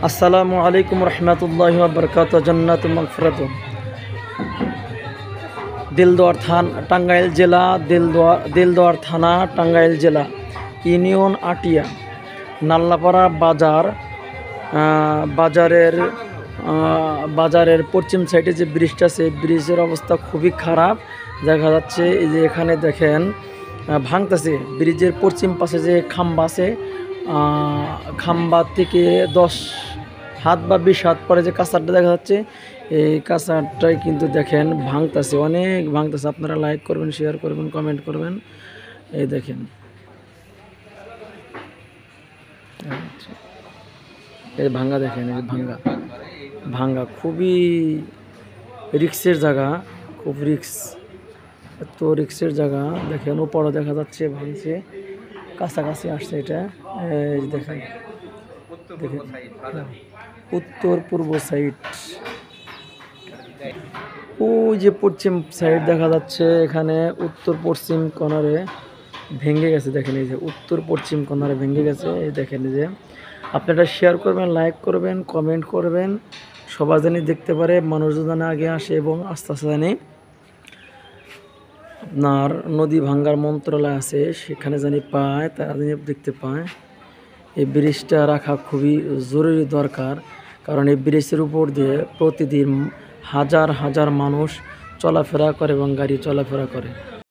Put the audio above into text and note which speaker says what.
Speaker 1: আসসালামু আলাইকুম রহমতুল্লাহি ওয়া বারাকাতুহু। জান্নাতুল মাগফিরাত। দিলদুয়ার থানা, টাঙ্গাইল জেলা। দিলদুয়ার থানা, টাঙ্গাইল জেলা। ইউনিয়ন আটিয়া, নাল্লাপাড়া বাজার। বাজারের বাজারের পশ্চিম সাইডে যে ব্রিজটা আছে, ব্রিজের অবস্থা খুবই খারাপ দেখা যাচ্ছে। এই যে এখানে দেখেন ভাঙতেছে। ব্রিজের পশ্চিম পাশে যে খাম্বা আছে, খাম্বা থেকে 10 হাত বা 20 হাত পরে যে কাঁচারটা দেখা যাচ্ছে, এই কাঁচারটাই কিন্তু দেখেন ভাঙতেছে, অনেক ভাঙতেছে। আপনারা লাইক করবেন, শেয়ার করবেন, কমেন্ট করবেন। এই দেখেন, এই ভাঙ্গা দেখেন, এই ভাঙ্গা ভাঙ্গা খুবই রিক্সের জায়গা, খুব রিক্স। এত রিক্সের জায়গা দেখেন, উপরও দেখা যাচ্ছে ভাঙছে, কাছাকাছি আসছে। এটা এই দেখেন, দেখেন উত্তর পূর্ব সাইড, ওই যে পশ্চিম সাইড দেখা যাচ্ছে। এখানে উত্তর পশ্চিম কর্নারে ভেঙে গেছে। দেখেন এই যে উত্তর পশ্চিম কর্নারে ভেঙে গেছে। এই দেখেন এই যে, আপনারা শেয়ার করবেন, লাইক করবেন, কমেন্ট করবেন, সবাই জানি দেখতে পারে, মানুষজন জানে আগে আসে এবং আস্তে আস্তে জানি আপনার নদী ভাঙ্গার মন্ত্রণালয় আছে, সেখানে জানি পায়, তারা জানি দেখতে পায়। এই ব্রিজটা রাখা খুবই জরুরি দরকার, কারণ এই ব্রিজের উপর দিয়ে প্রতিদিন হাজার হাজার মানুষ চলাফেরা করে এবং গাড়ি চলাফেরা করে।